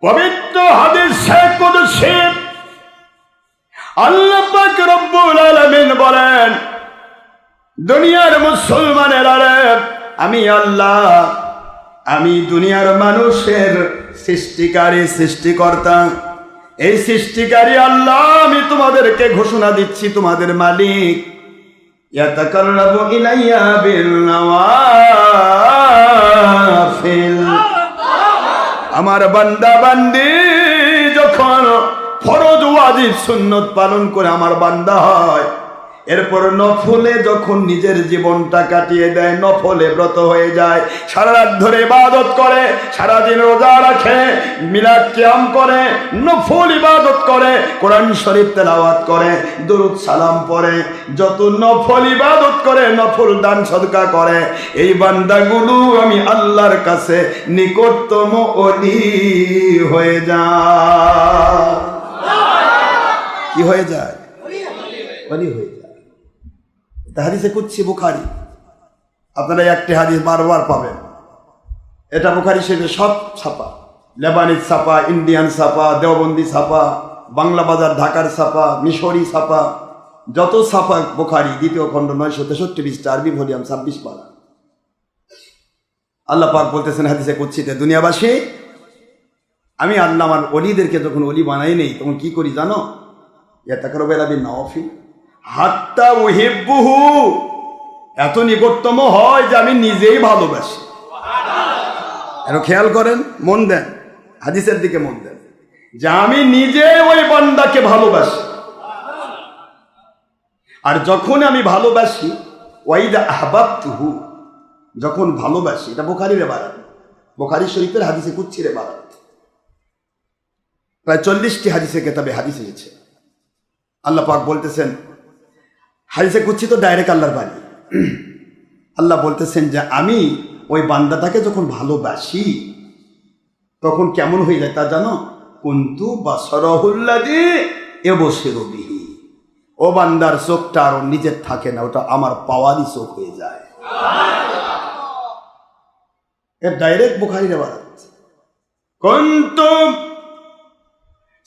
পবিত্র হাদিসে কুদসি আল্লাহ পাক রব্বুল আলামিন বলেন, দুনিয়ার মুসলমানেরা রে, আমি আল্লাহ, আমি দুনিয়ার মানুষের সৃষ্টিকারী, সৃষ্টিকর্তা। এই সৃষ্টিকারী আল্লাহ, আমি তোমাদেরকে ঘোষণা দিচ্ছি, তোমাদের মালিক। ইয়াতাকাররাবু ইলাইয়া বিল নওয়াফিল। আমার বান্দা বান্দি যখন ফরজ ওয়াজিব সুন্নত পালন করে আমার বান্দা হয়, এরপর নফলে যখন নিজের জীবনটা কাটিয়ে দেয়, নফলে ব্রত হয়ে যায়, সারা রাত ধরে ইবাদত করে, সারাদিন রোজা রাখে, মিলাদ কিয়াম করে, নফল ইবাদত করে, কোরআন শরীফ তেলাওয়াত করে, দরুদ সালাম পড়ে, যত নফল ইবাদত করে, নফল দান সদকা করে, এই বান্দাগুলো আমি আল্লাহর কাছে নিকটতম ওলি হয়ে যায়। কি হয়ে যায়? ওলি হয়ে যায়। হাদিসে কুদসি বুখারী, আপনারা একটি হাদিস বারবার পাবেন। এটা বুখারী শরীফে সব ছাপা, লেবানিজ ছাপা, ইন্ডিয়ান ছাপা, দেওবন্দি ছাপা, বাংলা বাজার ঢাকার ছাপা, মিশরি ছাপা, যত ছাপা বুখারী দ্বিতীয় খণ্ড 963 পৃষ্ঠা, আরবি ভলিউম 26 পারা। আল্লাহ পাক বলতেছেন হাদিসে কুদসিতে, দুনিয়াবাসী, আমি আল্লাহ আমার ওলিদেরকে যখন ওলি বানাই নেই, তখন কি করি জানো? ইয়াতাকাররাবু ইলাইয়া বিন নওয়াফিল হাত্তা উহিব্বুহু, এত নিকটতম হয় যে আমি নিজেই ভালোবাসি। এখন খেয়াল করেন, মন দেন, হাদিসের দিকে মন দেন, যে আমি নিজে ওই বান্দাকে ভালোবাসি। আর যখন আমি ভালোবাসি, ওয়াইদা আহবাবতুহু, যখন ভালোবাসি, এটা বুখারীর ইবারত, বুখারী শরীফের হাদিসে কুদসির ইবারত। প্রায় 40টি হাদিসে কিতাবে হাদিস এসেছে। আল্লাহ পাক বলতেছেন, হাদিসে কুদসি তো ডাইরেক্ট আল্লাহর বাণী। আল্লাহ বলতেছেন যে আমি ওই বান্দাটাকে যখন ভালোবাসি, তখন কেমন হয়ে যায় তা জানো? কুনতু বাসারাহুল্লাযী ইবসিরু বিহি, ও বান্দার চোখটা আর নিজের থাকে না, ওটা আমার পাওয়ারই চোখ হয়ে যায়। এর ডাইরেক্ট বুখারীর ইবারত। কুনতু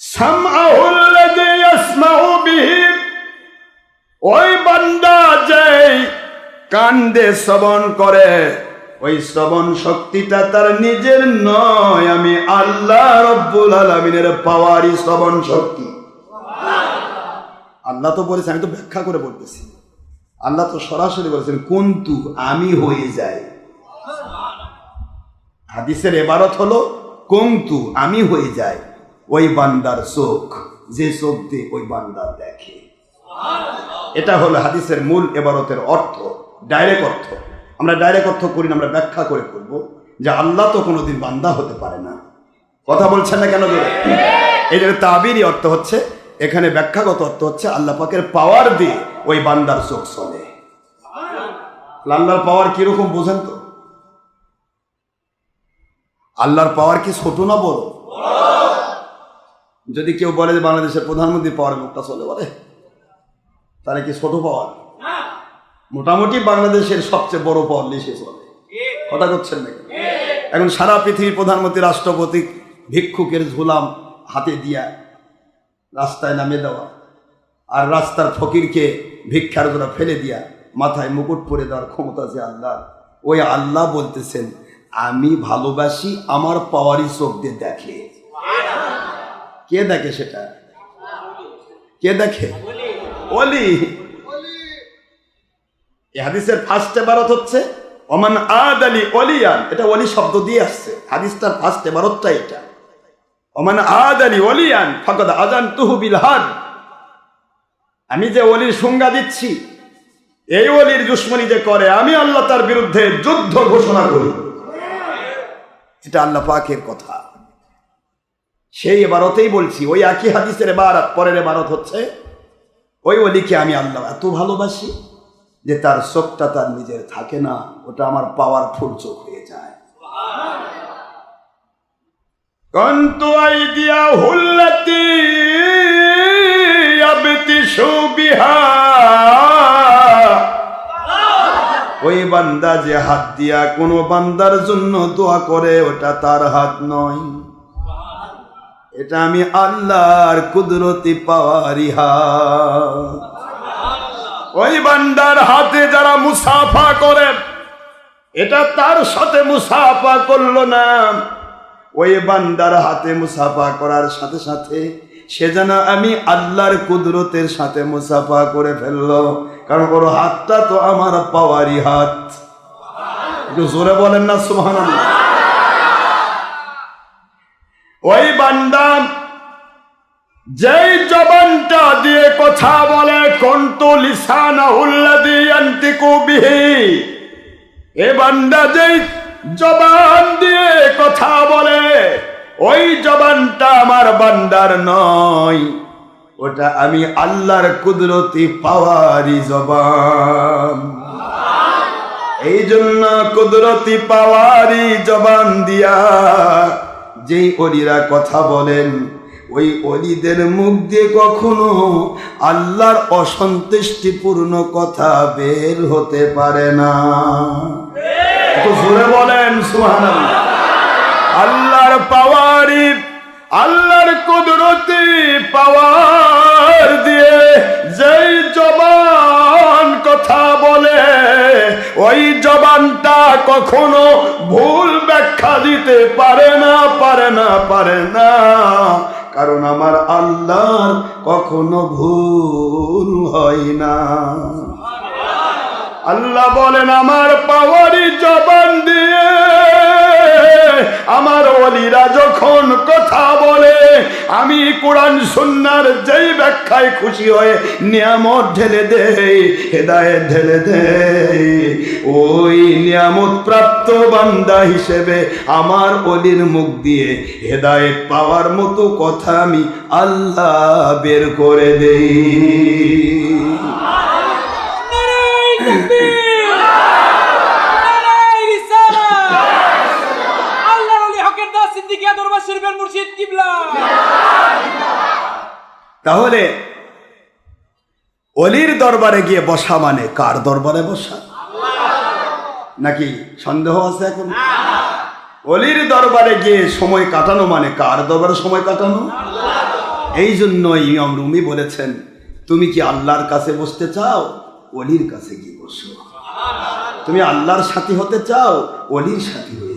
সামআহুল্লাযী ইয়াসমাউ বিহি, ওই বান্দা যে কান দিয়ে শ্রবণ করে, ওই শ্রবণ শক্তিটা তার নিজের নয়, আমি আল্লাহ রব্বুল আলামিনের পাওয়ারই শ্রবণ শক্তি। আল্লাহ তো বলেছে, আমি তো ব্যাখ্যা করে বলতেছি। আল্লাহ তো সরাসরি বলেছেন কুনতু, আমি হয়ে যাই। হাদিসের ইবারত হলো কুনতু, আমি হয়ে যাই ওই বান্দার চোখ, যে চোখ দিয়ে ওই বান্দা দেখে। এটা হলো হাদিসের মূল ইবারতের অর্থ, ডাইরেক্ট অর্থ। আমরা ডাইরেক্ট অর্থ করি না, আমরা ব্যাখ্যা করে করব যে আল্লাহ তো কোনোদিন বান্দা হতে পারে না। কথা বলছেন না কেন? এই যে তাবিরি অর্থ হচ্ছে, এখানে ব্যাখ্যাগত অর্থ হচ্ছে আল্লাহ পাকের পাওয়ার দিয়ে ওই বান্দার চোখ চলে। আল্লাহর পাওয়ার কিরকম বোঝেন তো? আল্লাহর পাওয়ার কি ছোট না বড়? যদি কেউ বলে যে বাংলাদেশের প্রধানমন্ত্রী পাওয়ার মুখটা চলে, বলে তাহলে কি ছোট পাওয়ার? মোটামুটি বাংলাদেশের সবচেয়ে বড় পাওয়ার লিসে চলে। কথা করছেন নাকি? এখন সারা পৃথিবীর প্রধানমন্ত্রী, রাষ্ট্রপতি ভিক্ষুকের ঝুলাম হাতে দিয়া রাস্তায় নামে দেওয়া, আর রাস্তার ফকিরকে ভিক্ষার জন্য ফেলে দিয়া মাথায় মুকুট পরে দেওয়ার ক্ষমতা যে আল্লাহ, ওই আল্লাহ বলতেছেন আমি ভালোবাসি, আমার পাওয়ারই চোখ দিয়ে দেখে। কে দেখে সেটা? কে দেখে? ওলি। এই হাদিসের ফার্স্ট ইবারত হচ্ছে ওমান আদালি ওলিয়ান, এটা ওলি শব্দ দিয়ে আসছে। হাদিসটার ফার্স্ট ইবারতটা এটা, ওমান আদালি ওলিয়ান ফাকাদ আযানতুহু বিল হারব, আমি যে ওলির সংজ্ঞা দিচ্ছি, এই ওলির দুশমনি যে করে, আমি আল্লাহ তার বিরুদ্ধে যুদ্ধ ঘোষণা করি। এটা আল্লাহ পাকের কথা। সেই ইবারতেই বলছি, ওই একই হাদিসের ইবারত পরের ইবারত হচ্ছে ওই ওলিকে আমি আল্লাহ এত ভালোবাসি যে তার চোখটা তার নিজের থাকে না, ওটা আমার পাওয়ারফুল চোখ হয়ে যায়। কুনতু আইদিয়াহুল্লাতী ইয়াবতিশু বিহা, ওই বান্দা যে হাত দিয়া কোনো বান্দার জন্য দোয়া করে, ওটা তার হাত নয়। এটা আমি আল্লাহর কুদরতি পাওয়ারি হাত। ওই বান্দার হাতে যারা মুসাফা করে, এটা তার সাথে মুসাফা করলো না, ওই বান্দার হাতে মুসাফা করার সাথে সাথে সে যেন আমি আল্লাহর কুদরতের সাথে মুসাফা করে ফেললো, কারণ ওর হাতটা তো আমার পাওয়ারি হাত। একটু জোরে বলেন না সুবহানাল্লাহ। ওই বান্দা যেই জবানটা দিয়ে কথা বলে, কুনতু লিসানাহুল্লাযী ইয়ানতিকু বিহি, এ বান্দা যেই জবান দিয়ে কথা বলে, ওই জবানটা আমার বান্দার নয়, ওটা আমি আল্লাহর কুদরতি পাওয়ারি জবান। এই জন্য কুদরতি পাওয়ারি জবান দিয়া যেই ওলিরা কথা বলেন, ওই ওলিদের মুখ দিয়ে কখনো আল্লাহর অসন্তুষ্টিপূর্ণ কথা বের হতে পারে না। একটু জোরে বলেন সুবহানাল্লাহ। আল্লাহর পাওয়ারি, আল্লাহর কুদরতি পাওয়ার দিয়ে যেই জবান কথা বলে, ওই জবানটা কখনো ভুল ব্যাখ্যা দিতে পারে না, পারে না, পারে না, কারণ আমার আল্লাহর কখনো ভুল হয় না। আল্লাহ বলেন আমার পাওয়ারি জবান দিয়ে আমার ওলিরা যখন কথা বলে, আমি কোরআন সুন্নাহর যেই ব্যাখ্যায় খুশি হয়ে নিয়ামত ঢেলে দেই, হেদায়েত ঢেলে দেই, ওই নিয়ামত প্রাপ্ত বান্দা হিসেবে আমার ওলির মুখ দিয়ে হেদায়েত পাওয়ার মতো কথা আমি আল্লাহ বের করে দেই। তাহলে অলির দরবারে গিয়ে বসা মানে কার দরবারে বসা? নাকি সন্দেহ আছে এখন? অলির দরবারে গিয়ে সময় কাটানো মানে কার দরবারে সময় কাটানো? এই জন্য ইমাম রুমি বলেছেন, তুমি কি আল্লাহর কাছে বসতে চাও, অলির কাছে গিয়ে বসো। তুমি আল্লাহর সাথী হতে চাও, অলির সাথী হয়ে